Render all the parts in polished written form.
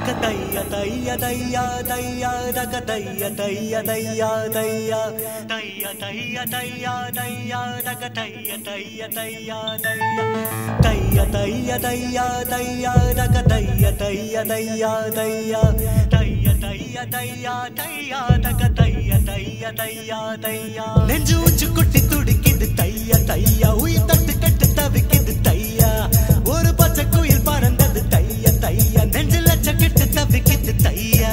தக்கதைய தைய தையா தையா தக்கதைய தைய தையா தையா தைய தைய தையா தையா தக்கதைய தைய தையா தையா தைய தைய தையா தையா தக்கதைய தைய தையா தையா தைய தைய தையா தையா தக்கதைய தைய தையா தையா நெஞ்சு உச்சு குட்டி துடிக்குது தைய தையா உயிர் தட்டு கட்டு தவிக்குது தையா ஒரு பச்சை குயில் பறந்தது தைய தையா நெஞ்சில் லட்சக்கிட்டு தவிக்குது தையா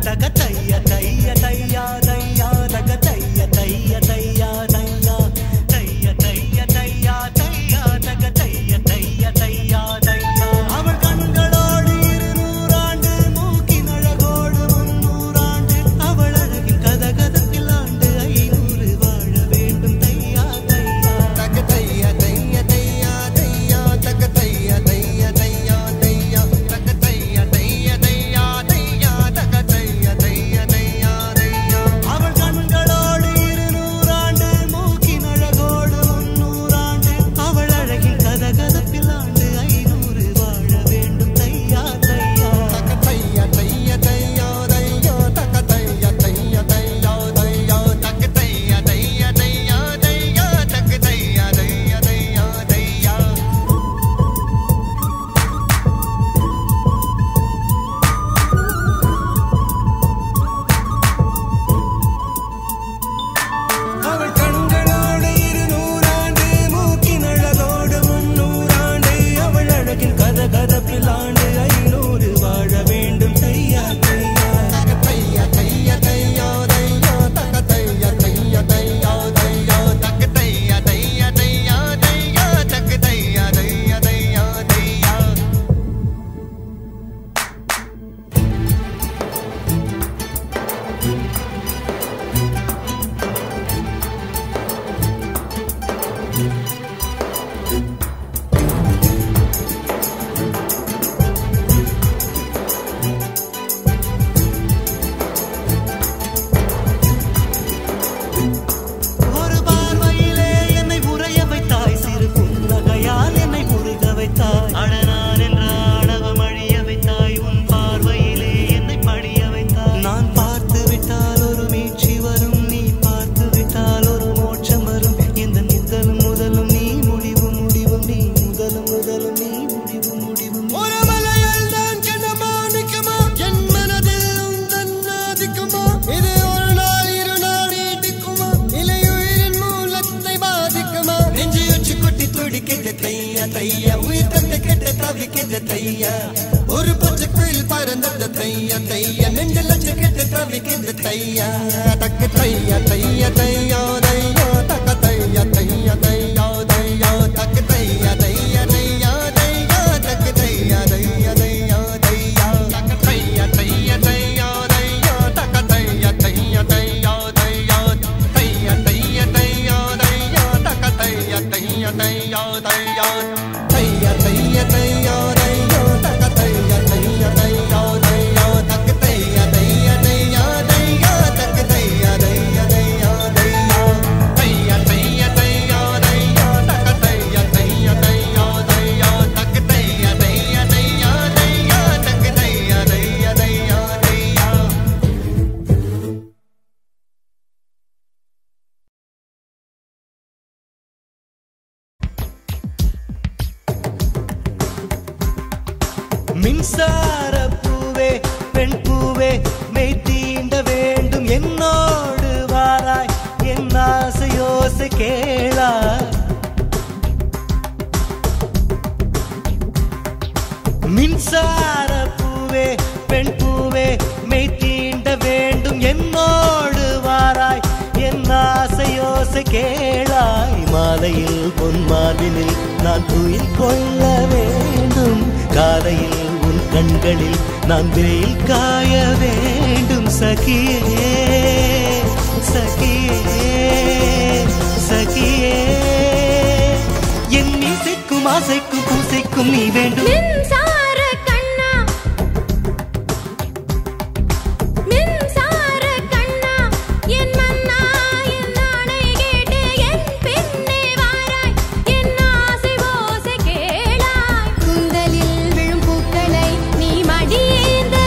தக தைய தைய தையா தையா தக தைய தைய தையா தையா தைய தைய தையா தையா தக தைய தைய தையா தையா அவள் கண்களோடு 200 ஆண்டு மூக்கின் அழகோடு 300 ஆண்டு அவள் அழகின் கதகதத்தில் ஆண்டு 500 வாழ வேண்டும் தையா தையா தக தைய தைய தையா தையா தக தைய தைய தையா தையா தக தைய தைய தையா தையா தக தைய தைய தையா தையா அவள் கண்களோடு 200 ஆண்டு மூக்கின் அழகோடு 300 ஆண்டு அவள் அழகின் கதகதப்பில் ஆண்டு 500 வாழ வேண்டும் தையா தையா தக தைய தைய தையா தையா தக தைய தைய தையா தையா தக தைய தைய தையா தையா தக தைய தைய தையா தையா அவள் கண்களோடு 200 ஆண்டு மூக்கின் அழகோடு 300 ஆண்டு அவள் அழகின் கதகதப்பில் ஆண்டு 500 வாழ வேண்டும் தையா தையா தக தைய தைய தையா தையா தக தைய தைய தையா தையா தக தைய தைய தையா தையா தக தைய தைய தையா தையா ஒரு பார்வையிலே என்னை உறைய வைத்தாய் சிறு புன்னகையால் என்னை உருக வைத்தாய் அடனான் என்ற ஆணவம் அழிய வைத்தாய் உன் பார்வையிலே என்னை படிய வைத்தாய் நான் பார்த்து விட்டால் ஒரு மீட்சி வரும் நீ பார்த்து விட்டால் ஒரு மோட்சம் வரும் எந்த முதலும் நீ முடிவும் நீ முதலும் நீ முடிவும் ஒரு மலையால் தான் கனமானிக்குமா என் மனதில் உந்தன் ஆதிக்குமா இது ஒரு நாள் 2 நாள் நீடிக்குமா இலையுயிரின் மூலத்தை பாதிக்குமா நெஞ்சு உச்சி கொட்டி துடிக்குது தையா தையா உயிர் தட்டு கெட்ட தவிக்குது தையா ஒரு பச்சை குயில் பறந்தது தையா தையா நெஞ்சில் லட்சக்கிட்டு தவிக்குது தையா தக்கு தையா தைய தையா தையா தக்க தைய தைய தையா தையா தக்கு தைய தைய தையா தையா தக்கு தைய தைய தையா தையா தக்க தைய தைய தையா தையா தக்க தைய தைய தையா தையா தைய தைய தையா தையா தக்க தைய தைய தையா தையா தைய தைய தையா தையா தக்க தைய தைய தையா தையா தக்க தைய தைய தையா தையா தக்க தைய தைய தையா தையா தைய தைய தையா தையா தக்க தைய தைய தையா தையா தக்க தைய தைய தையா தையா தக்க தைய தைய தையா தையா மின்சார பூவே பெண் பூவே மெய் தீண்ட வேண்டும் என்னோடு வாராய் என் ஆசையோசை கேளாய் மின்சார பூவே பெண் பூவே மெய் தீண்ட வேண்டும் என்னோடு வாராய் என் ஆசையோசை கேளாய் மாலையில் பொன் மார்பினில் நான் துயில் கொள்ள வேண்டும் காலையில் உன் கண்களில் நான் வெயில் காய வேண்டும் சகியே சகியே சகியே என் இசைக்கும் ஆசைக்கும் பூசைக்கும் நீ வேண்டும் கூந்தலில் விழும் பூக்களை நீ மடியேந்த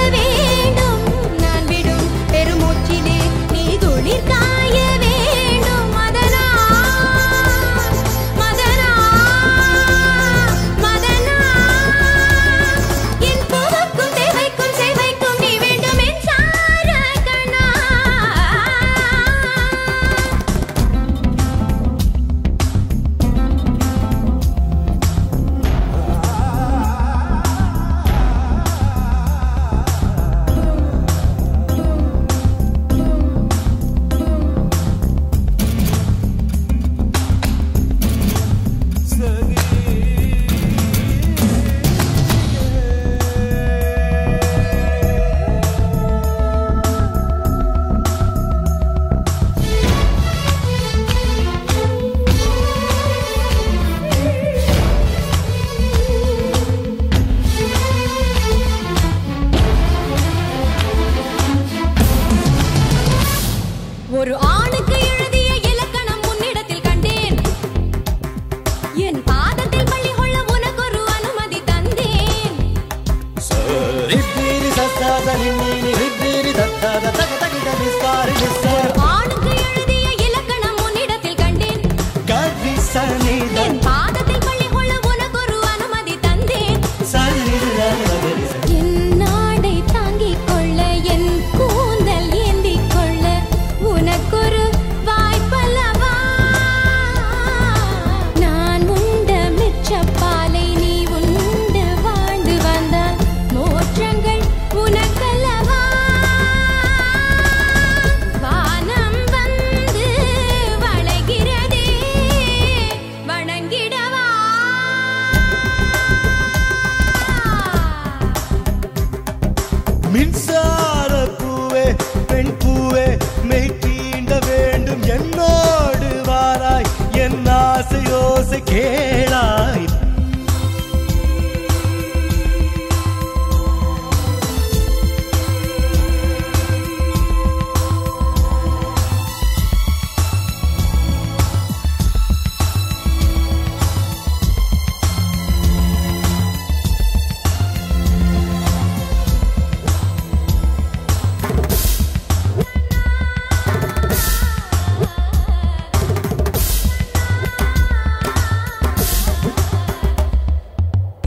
கேளாய்.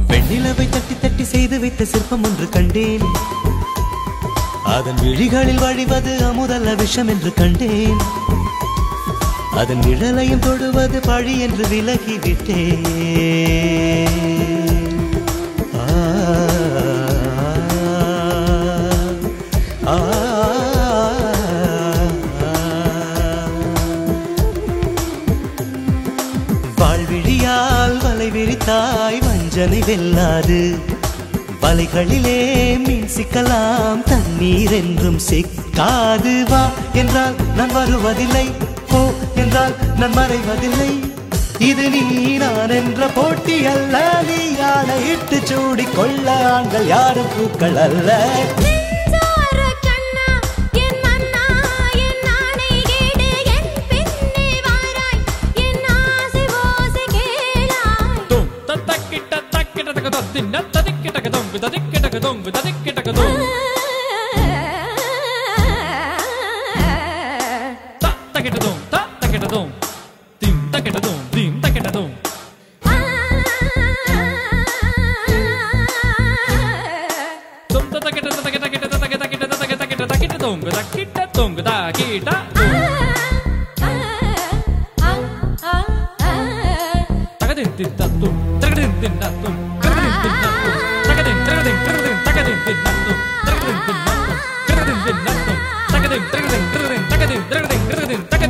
வெண்ணிலவை தட்டி தட்டி செய்து வைத்த சிற்பம் ஒன்று கண்டேன். அதன் விழிகளில் வழிவது அமுதல்ல விஷம் என்று கண்டேன். அதன் நிழலையும் தொடுவது பழி என்று விலகிவிட்டேன். வாழ்விழியால் வலை விரித்தாய் வஞ்சனை வெல்லாது. வலைகளிலே மீன் சிக்கலாம் தண்ணீர் என்றும் சிக்காது. வா என்றால் நான் வருவதில்லை, போ என்றால் நான் மறைவதில்லை. இது நீ நான் என்ற போட்டி அல்ல. நீ ஆணையிட்டு சூடிக் கொள்ள ஆண்கள் யாரும் பூக்கள் அல்ல. Tagadin,